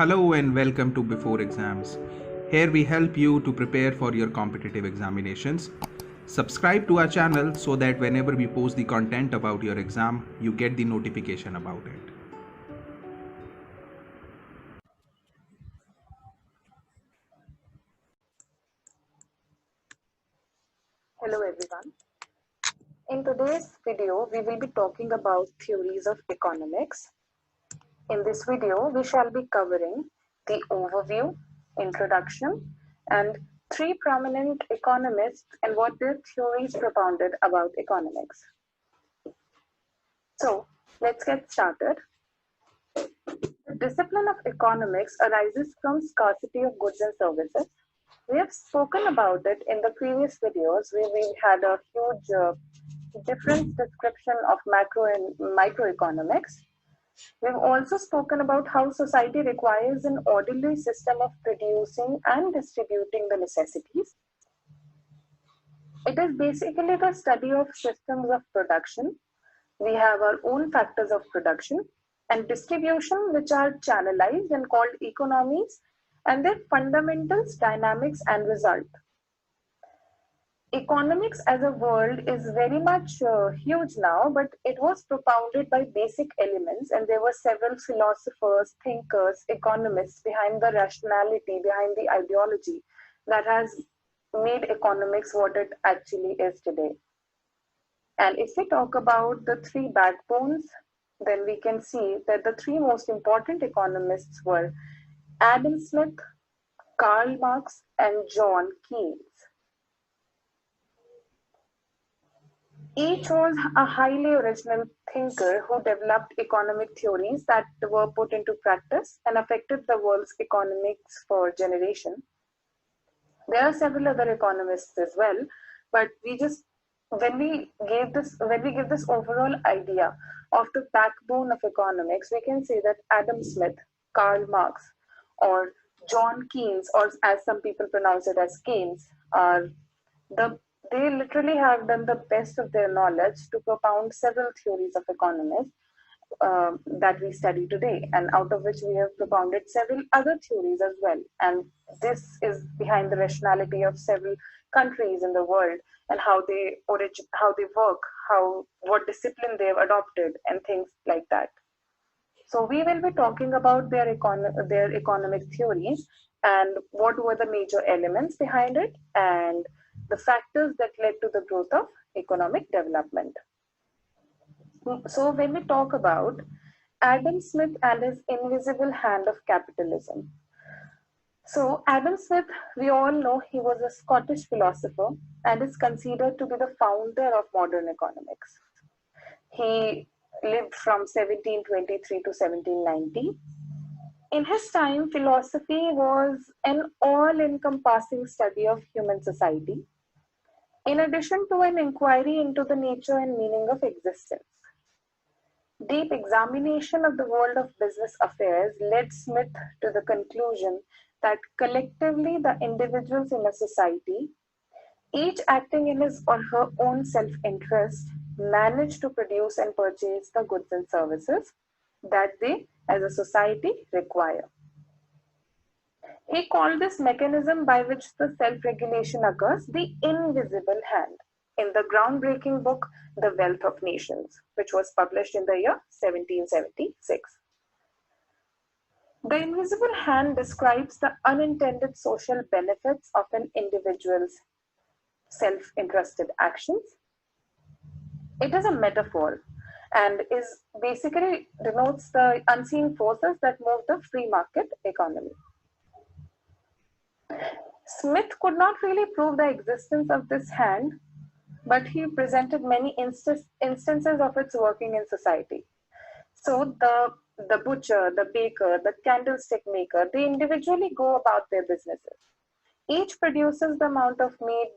Hello and welcome to Before Exams. Here we help you to prepare for your competitive examinations. Subscribe to our channel so that whenever we post the content about your exam, you get the notification about it. Hello everyone. In today's video, we will be talking about theories of economics. In this video, we shall be covering the overview, introduction, and three prominent economists and what their theories propounded about economics. So, let's get started. The discipline of economics arises from scarcity of goods and services. We have spoken about it in the previous videos where we had a huge different description of macro and microeconomics. We've also spoken about how society requires an orderly system of producing and distributing the necessities. It is basically the study of systems of production. We have our own factors of production and distribution, which are channelized and called economies, and their fundamentals, dynamics, and result. Economics as a world is very much huge now, but it was propounded by basic elements, and there were several philosophers, thinkers, economists behind the rationality, behind the ideology that has made economics what it actually is today. And if we talk about the three backbones, then we can see that the three most important economists were Adam Smith, Karl Marx, and John Keynes. Each was a highly original thinker who developed economic theories that were put into practice and affected the world's economics for generations. There are several other economists as well, but when we give this overall idea of the backbone of economics, we can say that Adam Smith, Karl Marx, or John Keynes, or as some people pronounce it as Keynes, are they literally have done the best of their knowledge to propound several theories of economics that we study today, and out of which we have propounded several other theories as well. And this is behind the rationality of several countries in the world and how they work, what discipline they have adopted, and things like that. So we will be talking about their economic theories and what were the major elements behind it and the factors that led to the growth of economic development. So when we talk about Adam Smith and his invisible hand of capitalism. So Adam Smith, we all know he was a Scottish philosopher and is considered to be the founder of modern economics. He lived from 1723 to 1790. In his time, philosophy was an all-encompassing study of human society, in addition to an inquiry into the nature and meaning of existence. Deep examination of the world of business affairs led Smith to the conclusion that collectively the individuals in a society, each acting in his or her own self-interest, manage to produce and purchase the goods and services that they, as a society, require. He called this mechanism by which the self-regulation occurs the invisible hand in the groundbreaking book, The Wealth of Nations, which was published in the year 1776. The invisible hand describes the unintended social benefits of an individual's self-interested actions. It is a metaphor and is basically denotes the unseen forces that move the free market economy. Smith could not really prove the existence of this hand, but he presented many instances of its working in society. So the butcher, the baker, the candlestick maker, they individually go about their businesses. Each produces the amount of meat,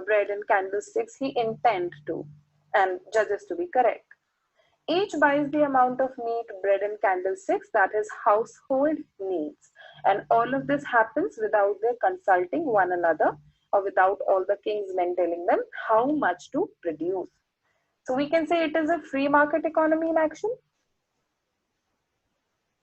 bread, and candlesticks he intends to and judges to be correct. Each buys the amount of meat, bread, and candlesticks that his household needs. And all of this happens without their consulting one another or without all the king's men telling them how much to produce. So we can say it is a free market economy in action.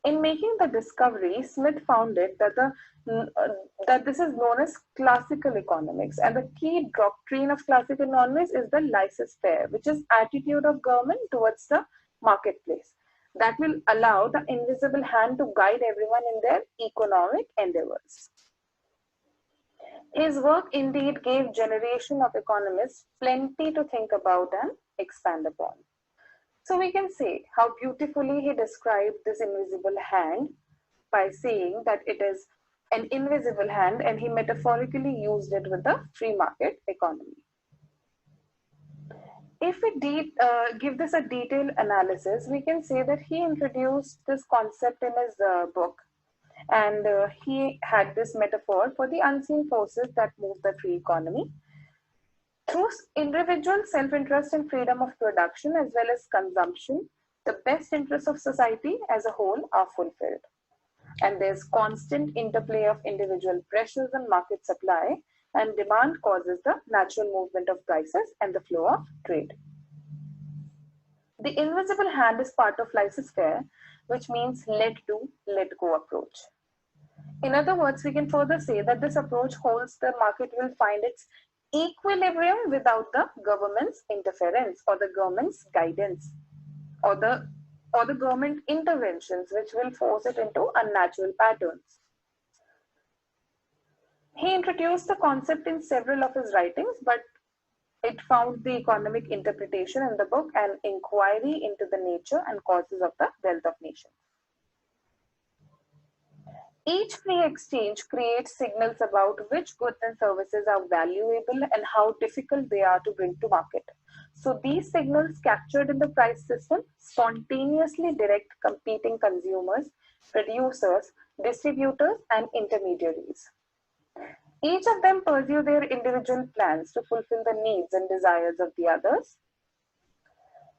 In making the discovery, Smith found it that this is known as classical economics, and the key doctrine of classical economics is the laissez-faire, which is attitude of government towards the marketplace that will allow the invisible hand to guide everyone in their economic endeavors. His work indeed gave generation of economists plenty to think about and expand upon. So we can say how beautifully he described this invisible hand by saying that it is an invisible hand, and he metaphorically used it with the free market economy. If we give this a detailed analysis, we can say that he introduced this concept in his book, and he had this metaphor for the unseen forces that move the free economy. Through individual self-interest and freedom of production as well as consumption, the best interests of society as a whole are fulfilled. And there's constant interplay of individual pressures and market supply and demand causes the natural movement of prices and the flow of trade. The invisible hand is part of laissez-faire, which means let do, let go approach. In other words, we can further say that this approach holds the market will find its equilibrium without the government's interference or the government's guidance or the government interventions, which will force it into unnatural patterns. He introduced the concept in several of his writings, but it found the economic interpretation in the book and inquiry into the nature and causes of the wealth of nations. Each free exchange creates signals about which goods and services are valuable and how difficult they are to bring to market. So these signals captured in the price system spontaneously direct competing consumers, producers, distributors, and intermediaries. Each of them pursue their individual plans to fulfill the needs and desires of the others.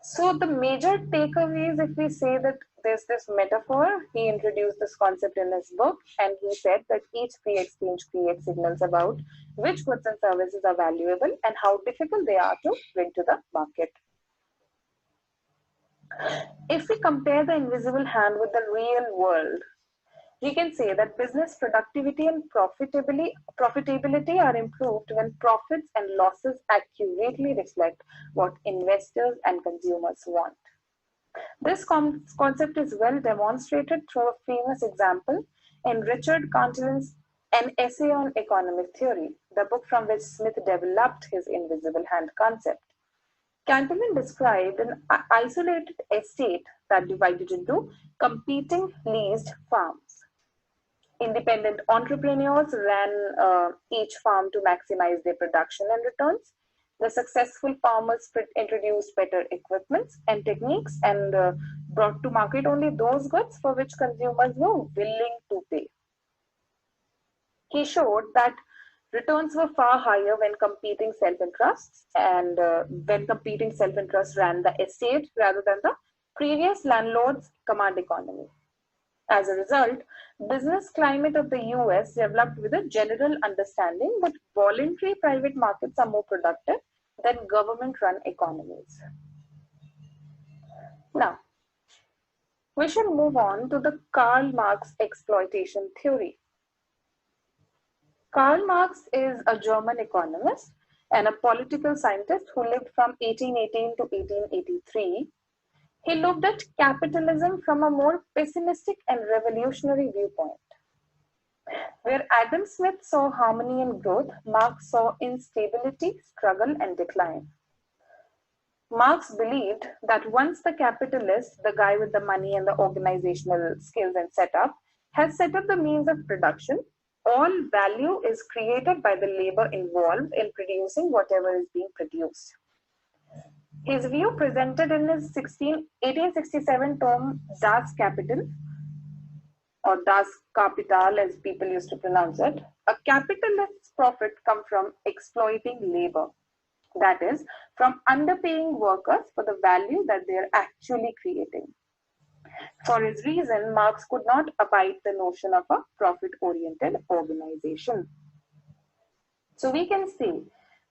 So the major takeaways, if we say that there's this metaphor, he introduced this concept in his book, and he said that each free exchange creates signals about which goods and services are valuable and how difficult they are to bring to the market. If we compare the invisible hand with the real world, we can say that business productivity and profitability are improved when profits and losses accurately reflect what investors and consumers want. This concept is well demonstrated through a famous example in Richard Cantillon's An Essay on Economic Theory, the book from which Smith developed his invisible hand concept. Cantillon described an isolated estate that divided into competing leased farms. Independent entrepreneurs ran each farm to maximize their production and returns. The successful farmers introduced better equipment and techniques and brought to market only those goods for which consumers were willing to pay. He showed that returns were far higher when competing self-interests and when competing self-interests ran the estate rather than the previous landlord's command economy. As a result, business climate of the US developed with a general understanding that voluntary private markets are more productive than government-run economies. Now, we should move on to the Karl Marx exploitation theory. Karl Marx is a German economist and a political scientist who lived from 1818 to 1883. He looked at capitalism from a more pessimistic and revolutionary viewpoint. Where Adam Smith saw harmony and growth, Marx saw instability, struggle, and decline. Marx believed that once the capitalist, the guy with the money and the organizational skills and setup, has set up the means of production, all value is created by the labor involved in producing whatever is being produced. His view, presented in his 1867 tome Das Kapital, or Das Kapital as people used to pronounce it, a capitalist's profit comes from exploiting labor. That is, from underpaying workers for the value that they are actually creating. For his reason, Marx could not abide the notion of a profit-oriented organization. So we can say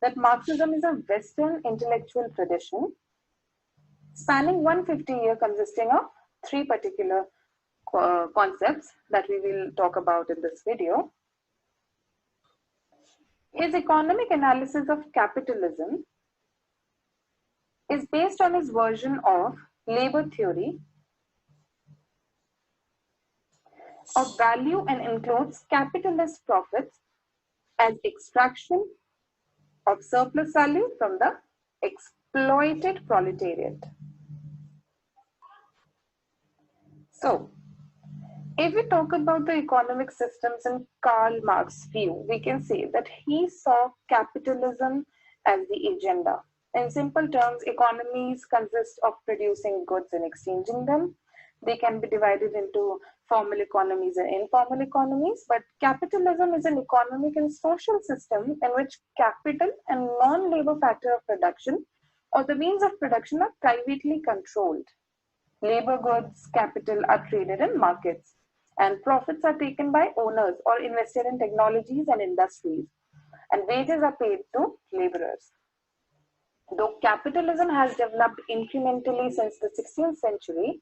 that Marxism is a Western intellectual tradition spanning 150 years, consisting of three particular concepts that we will talk about in this video. His economic analysis of capitalism is based on his version of labor theory of value and includes capitalist profits as extraction of surplus value from the exploited proletariat. So, if we talk about the economic systems in Karl Marx's view, we can say that he saw capitalism as the agenda. In simple terms, economies consist of producing goods and exchanging them. They can be divided into formal economies and informal economies, but capitalism is an economic and social system in which capital and non-labor factor of production or the means of production are privately controlled. Labor goods, capital are traded in markets, and profits are taken by owners or invested in technologies and industries, and wages are paid to laborers. Though capitalism has developed incrementally since the 16th century,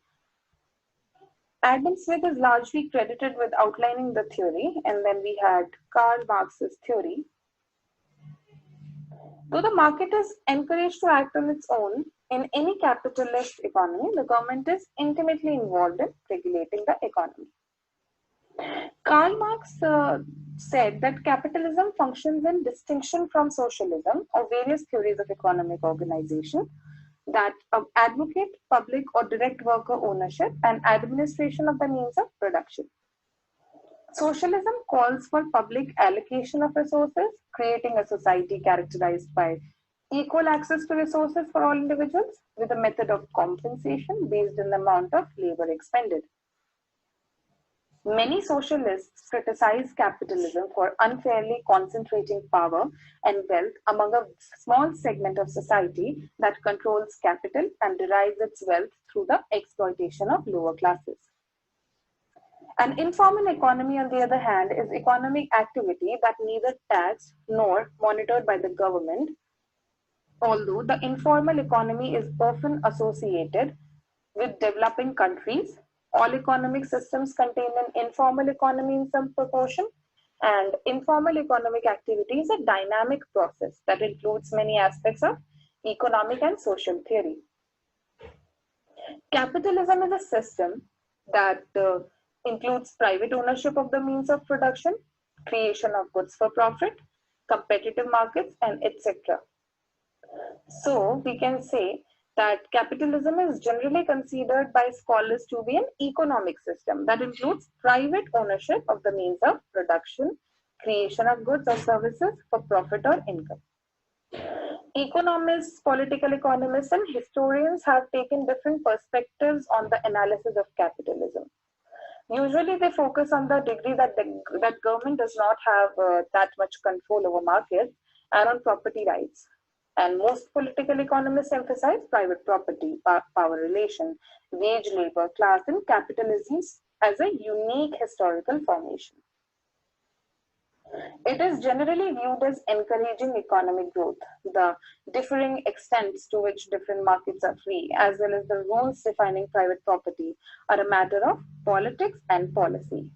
Adam Smith is largely credited with outlining the theory, and then we had Karl Marx's theory. Though the market is encouraged to act on its own, in any capitalist economy, the government is intimately involved in regulating the economy. Karl Marx said that capitalism functions in distinction from socialism or various theories of economic organization that advocate public or direct worker ownership and administration of the means of production. Socialism calls for public allocation of resources, creating a society characterized by equal access to resources for all individuals with a method of compensation based on the amount of labor expended. Many socialists criticize capitalism for unfairly concentrating power and wealth among a small segment of society that controls capital and derives its wealth through the exploitation of lower classes. An informal economy, on the other hand, is economic activity that neither taxed nor monitored by the government, although the informal economy is often associated with developing countries. All economic systems contain an informal economy in some proportion, and informal economic activity is a dynamic process that includes many aspects of economic and social theory. Capitalism is a system that includes private ownership of the means of production, creation of goods for profit, competitive markets, and etc. So we can say that capitalism is generally considered by scholars to be an economic system that includes private ownership of the means of production, creation of goods or services for profit or income. Economists, political economists, and historians have taken different perspectives on the analysis of capitalism. Usually, they focus on the degree that that government does not have that much control over markets and on property rights. And most political economists emphasize private property, power relation, wage labor, class, and capitalism as a unique historical formation. It is generally viewed as encouraging economic growth. The differing extents to which different markets are free, as well as the rules defining private property, are a matter of politics and policy.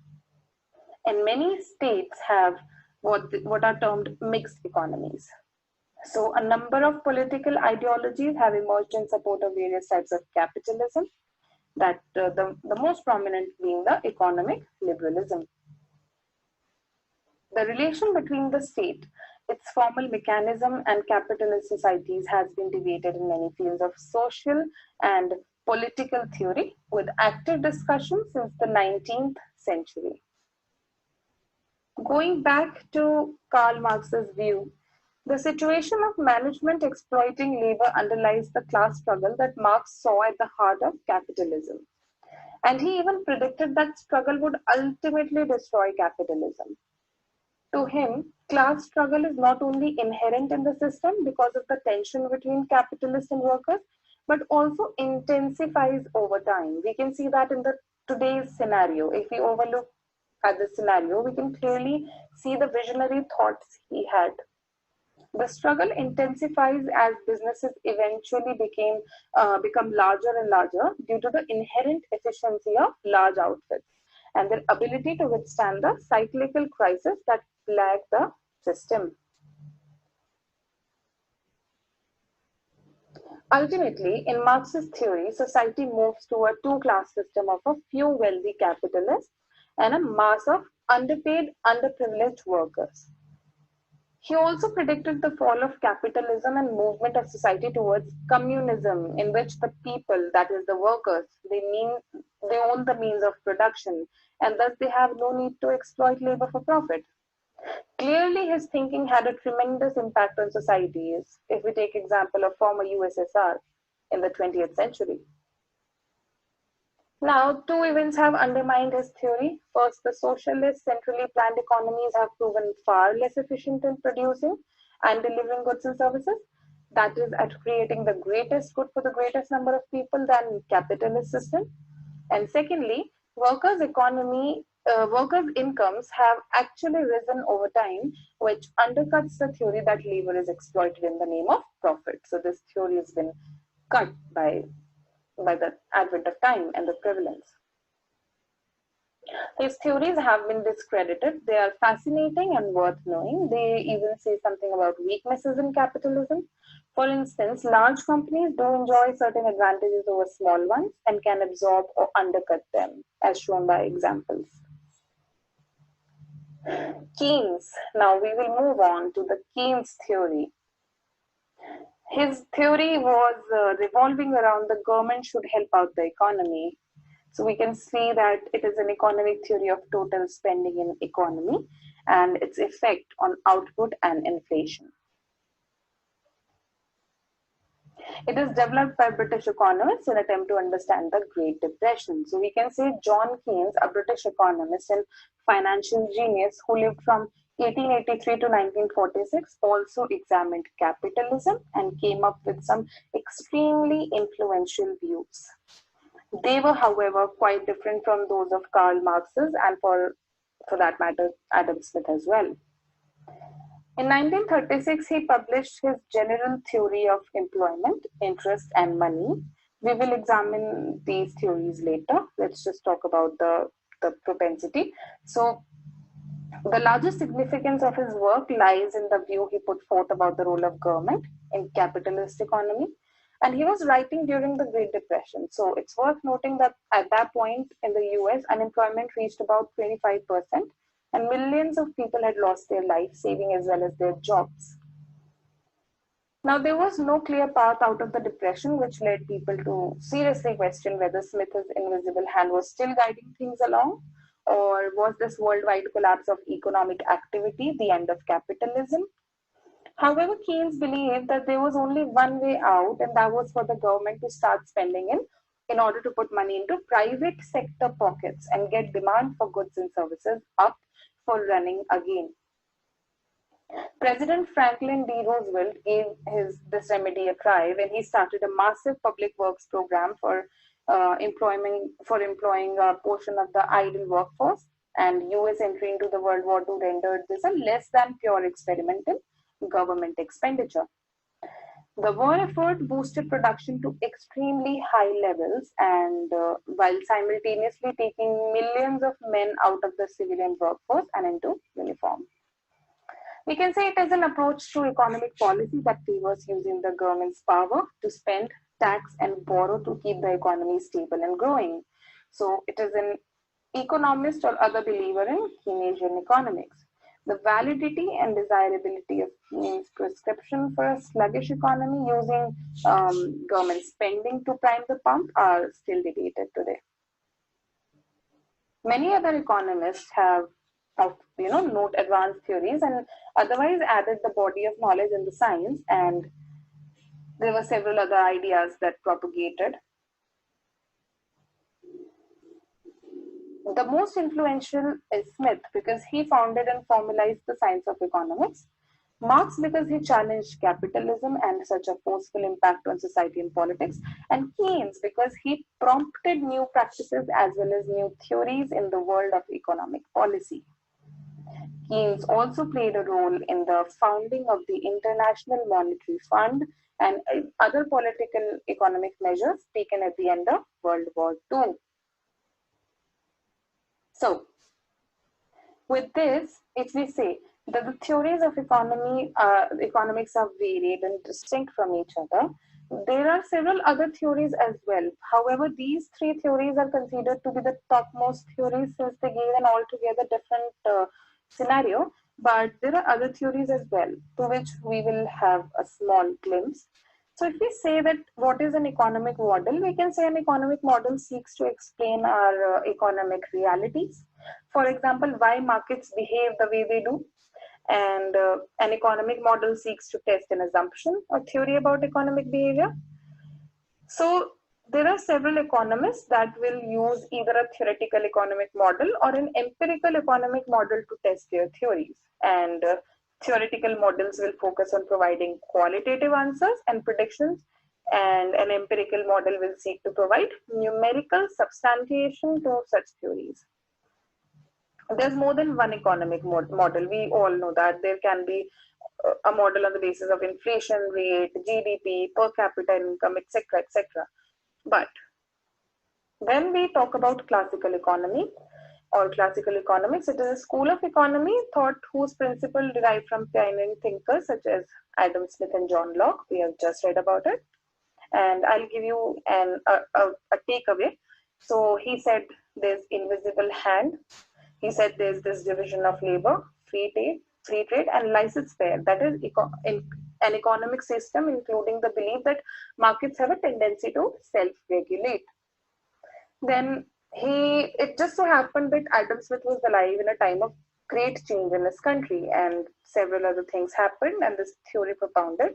And many states have what are termed mixed economies. So, a number of political ideologies have emerged in support of various types of capitalism, that the most prominent being the economic liberalism. The relation between the state, its formal mechanism, and capitalist societies has been debated in many fields of social and political theory, with active discussion since the 19th century. Going back to Karl Marx's view, the situation of management exploiting labor underlies the class struggle that Marx saw at the heart of capitalism. And he even predicted that struggle would ultimately destroy capitalism. To him, class struggle is not only inherent in the system because of the tension between capitalists and workers, but also intensifies over time. We can see that in the today's scenario. If we overlook at the scenario, we can clearly see the visionary thoughts he had. The struggle intensifies as businesses eventually become larger and larger due to the inherent efficiency of large outfits and their ability to withstand the cyclical crisis that plague the system. Ultimately, in Marx's theory, society moves to a two-class system of a few wealthy capitalists and a mass of underpaid, underprivileged workers. He also predicted the fall of capitalism and movement of society towards communism, in which the people, that is the workers, they own the means of production, and thus they have no need to exploit labor for profit. Clearly, his thinking had a tremendous impact on societies. If we take example of former USSR in the 20th century. Now, two events have undermined his theory. First, the socialist, centrally planned economies have proven far less efficient in producing and delivering goods and services. That is, at creating the greatest good for the greatest number of people than capitalist system. And secondly, workers' incomes have actually risen over time, which undercuts the theory that labor is exploited in the name of profit. So this theory has been cut by the advent of time and the prevalence. His theories have been discredited. They are fascinating and worth knowing. They even say something about weaknesses in capitalism. For instance, large companies do enjoy certain advantages over small ones and can absorb or undercut them, as shown by examples. Keynes. Now we will move on to the Keynes theory. His theory was revolving around the government should help out the economy. So we can see that it is an economic theory of total spending in economy and its effect on output and inflation. It is developed by British economists in an attempt to understand the Great Depression. So we can say John Keynes, a British economist and financial genius who lived from 1883 to 1946, also examined capitalism and came up with some extremely influential views. They were, however, quite different from those of Karl Marx's and, for that matter, Adam Smith as well. In 1936, he published his General Theory of Employment, Interest, and Money. We will examine these theories later. Let's just talk about the propensity. So, the largest significance of his work lies in the view he put forth about the role of government in capitalist economy. And he was writing during the Great Depression. So it's worth noting that at that point in the US, unemployment reached about 25%, and millions of people had lost their life saving as well as their jobs. Now, there was no clear path out of the depression, which led people to seriously question whether Smith's invisible hand was still guiding things along, or was this worldwide collapse of economic activity the end of capitalism? However, Keynes believed that there was only one way out, and that was for the government to start spending in order to put money into private sector pockets and get demand for goods and services up for running again. President Franklin D. Roosevelt gave this remedy a try when he started a massive public works program for employing a portion of the idle workforce, and U.S. entry into the World War II rendered this a less than pure experimental government expenditure. The war effort boosted production to extremely high levels, and while simultaneously taking millions of men out of the civilian workforce and into uniform. We can say it is an approach to economic policy that favors using the government's power to spend, tax, and borrow to keep the economy stable and growing. So it is an economist or other believer in Keynesian economics. The validity and desirability of Keynes' prescription for a sluggish economy using government spending to prime the pump are still debated today. Many other economists have note advanced theories and otherwise added the body of knowledge in the science, and there were several other ideas that propagated. The most influential is Smith because he founded and formalized the science of economics. Marx because he challenged capitalism and such a forceful impact on society and politics, and Keynes because he prompted new practices as well as new theories in the world of economic policy. Keynes also played a role in the founding of the International Monetary Fund and other political economic measures taken at the end of World War II. So, with this, if we say that the theories of economics are varied and distinct from each other, there are several other theories as well. However, these three theories are considered to be the topmost theories since they give an altogether different scenario. But there are other theories as well, to which we will have a small glimpse. So if we say that what is an economic model, we can say an economic model seeks to explain our economic realities. For example, why markets behave the way they do. And an economic model seeks to test an assumption or theory about economic behavior. So there are several economists that will use either a theoretical economic model or an empirical economic model to test their theories. And theoretical models will focus on providing qualitative answers and predictions, and an empirical model will seek to provide numerical substantiation to such theories. There's more than one economic model. We all know that there can be a model on the basis of inflation rate, GDP, per capita income, etc., etc. But when we talk about classical economy or classical economics, it is a school of economy thought whose principle derived from pioneering thinkers such as Adam Smith and John Locke. We have just read about it, and I'll give you a takeaway. So he said there's invisible hand. He said there's this division of labor, free trade, and laissez-faire. That is an economic system, including the belief that markets have a tendency to self-regulate. Then it just so happened that Adam Smith was alive in a time of great change in his country, and several other things happened, and this theory propounded.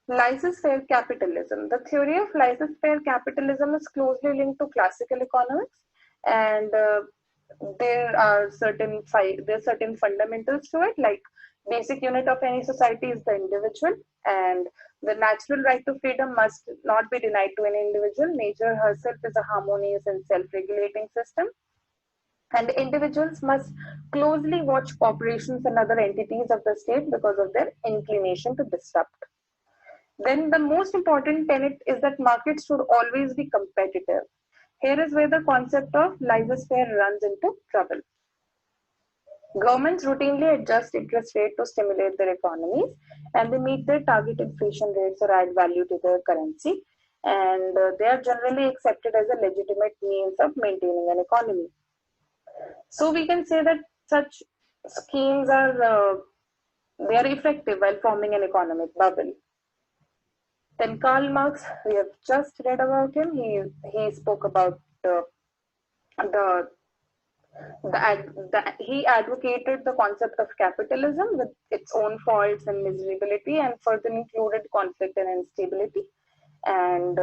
Laissez-faire capitalism. The theory of laissez-faire capitalism is closely linked to classical economics, and there are certain fundamentals to it, like basic unit of any society is the individual, and the natural right to freedom must not be denied to an individual. Nature herself is a harmonious and self-regulating system, and individuals must closely watch corporations and other entities of the state because of their inclination to disrupt. Then the most important tenet is that markets should always be competitive. Here is where the concept of laissez-faire runs into trouble. Governments routinely adjust interest rate to stimulate their economies, and they meet their target inflation rates or add value to their currency, and they are generally accepted as a legitimate means of maintaining an economy. So we can say that such schemes are they are effective while forming an economic bubble. Then Karl Marx, we have just read about him. He spoke about the he advocated the concept of capitalism with its own faults and miserability, and further included conflict and instability. And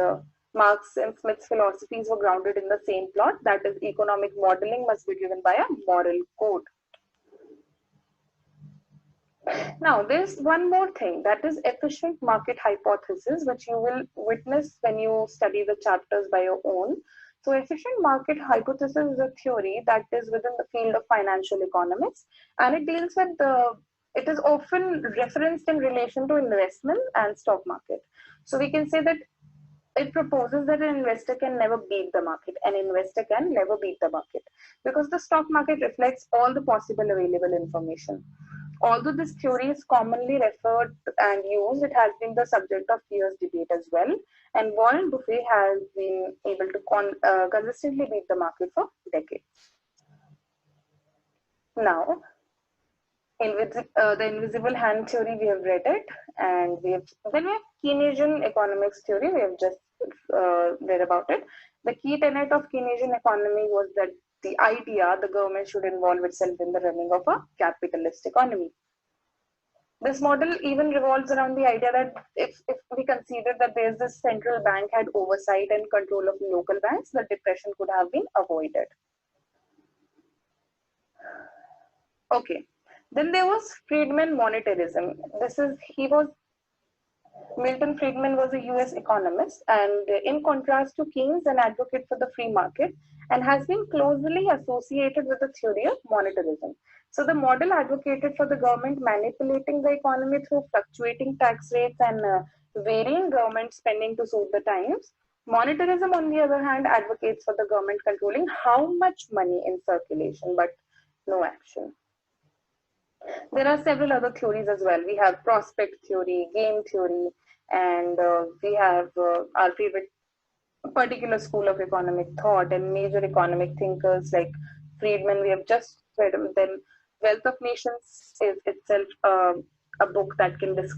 Marx and Smith's philosophies were grounded in the same plot, that is, economic modeling must be driven by a moral code. Now, there's one more thing, that is efficient market hypothesis, which you will witness when you study the chapters by your own. So efficient market hypothesis is a theory that is within the field of financial economics, and it deals with it is often referenced in relation to investment and stock market. So we can say that it proposes that an investor can never beat the market. An investor can never beat the market because the stock market reflects all the possible available information. Although this theory is commonly referred and used, it has been the subject of fierce debate as well. And Warren Buffett has been able to consistently beat the market for decades. Now, the invisible hand theory, we have read it, and then we have Keynesian economics theory. We have just read about it. The key tenet of Keynesian economy was that the idea the government should involve itself in the running of a capitalist economy. This model even revolves around the idea that if we consider that there's this central bank had oversight and control of local banks, the depression could have been avoided. Okay, then there was Friedman monetarism. He was Milton Friedman was a US economist, and in contrast to Keynes, an advocate for the free market, and has been closely associated with the theory of monetarism. So, the model advocated for the government manipulating the economy through fluctuating tax rates and varying government spending to suit the times. Monetarism, on the other hand, advocates for the government controlling how much money in circulation, but no action. There are several other theories as well. We have prospect theory, game theory, and we have our favorite particular school of economic thought and major economic thinkers like Friedman. We have just read them. Wealth of Nations is itself a book that can describe